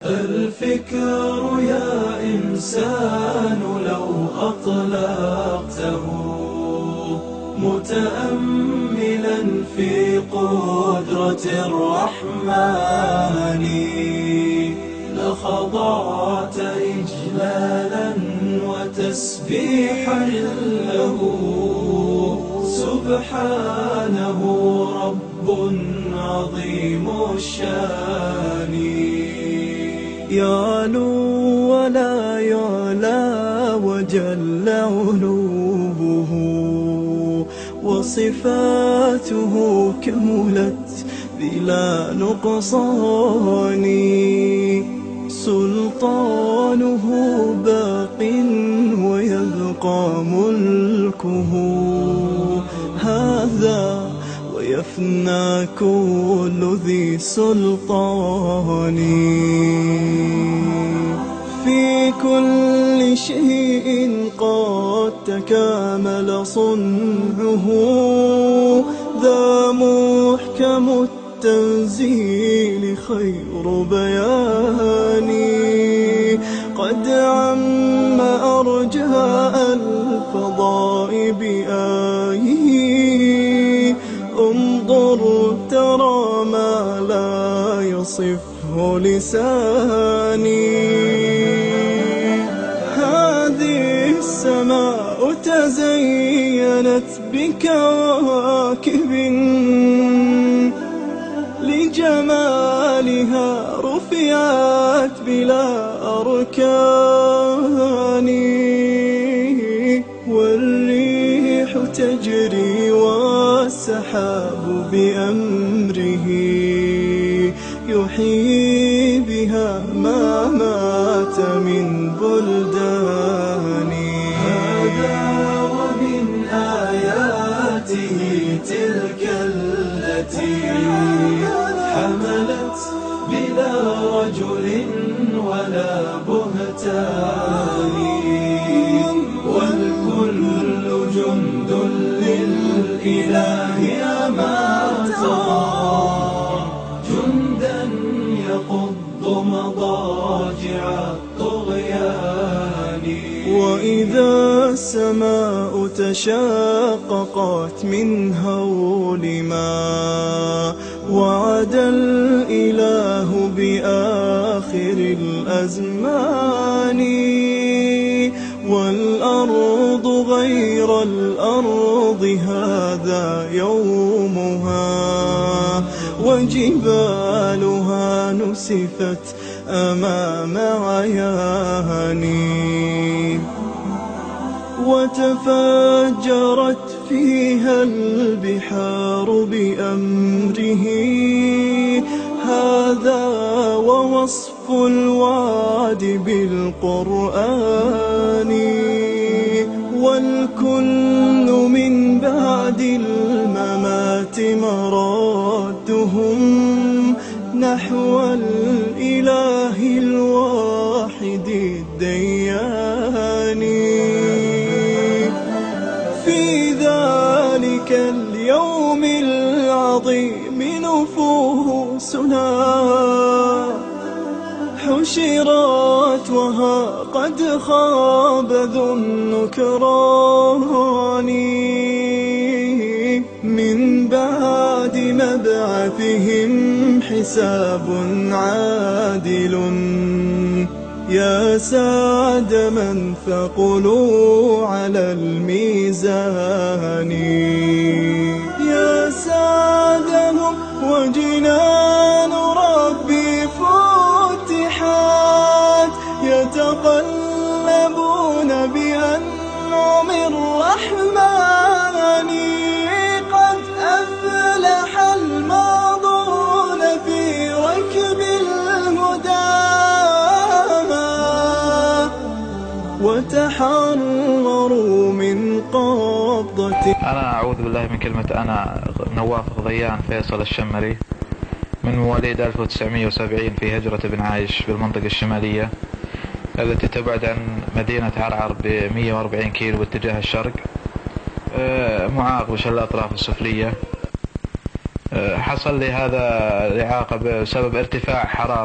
الفكر يا إنسان لو أطلقته متأملا في قدرة الرحمن لخضعت إجلالا وتسبيحا له سبحانه رب عظيم الشان يعلو ولا يعلى وجل علوه وصفاته كملت بلا نقصان سلطانه باق ويبقى ملكه هذا ويفنى كل ذي سلطان في كل شيء قد تكامل صنعه ذا محكم التنزيل خير بيان قد عم أرجاء الفضاء بآيه انظر ترى ما لا يصفه لساني هذه السماء تزينت بكواكب لجمالها رفعت بلا أركان والريح تجري والسحاب بأمره يحيي بها ما مات من بلدان هذا ومن آياته تلك التي حملت بلا رجل ولا بهتان والكل جند للإله أما ترى جندا يقض مضاجع الطغيان وإذا السماء تشاققت من هول ما وعد الإله بآخر الأزمان والأرض غير الأرض هذا يومها وجبالها نسفت أمام عياني وتفجرت فيها البحار بأمره هذا ووصف الوعد بالقرآن والكل من بعد الممات مرادهم نحو الإله الواحد الديان في ذلك اليوم العظيم نفوسنا حشرت وها قد خاب ذو النكران من بعد مبعثهم حساب عادل يا سعد من ثقلوا على الميزان يا سعدهم وجنان ربي فتحت يتقلبون بأنعم الرحمن قد أفلح الماضون في ركب الهدى وتحرروا من قبضة. أنا أعوذ بالله من كلمة أنا نواف غضيان فيصل الشمري من مواليد 1970 في هجرة بن عايش بالمنطقة الشمالية التي تبعد عن مدينة عرعر ب 140 كيلو باتجاه الشرق معاق وش الأطراف السفلية. حصل لي هذا الإعاقة بسبب ارتفاع حرارة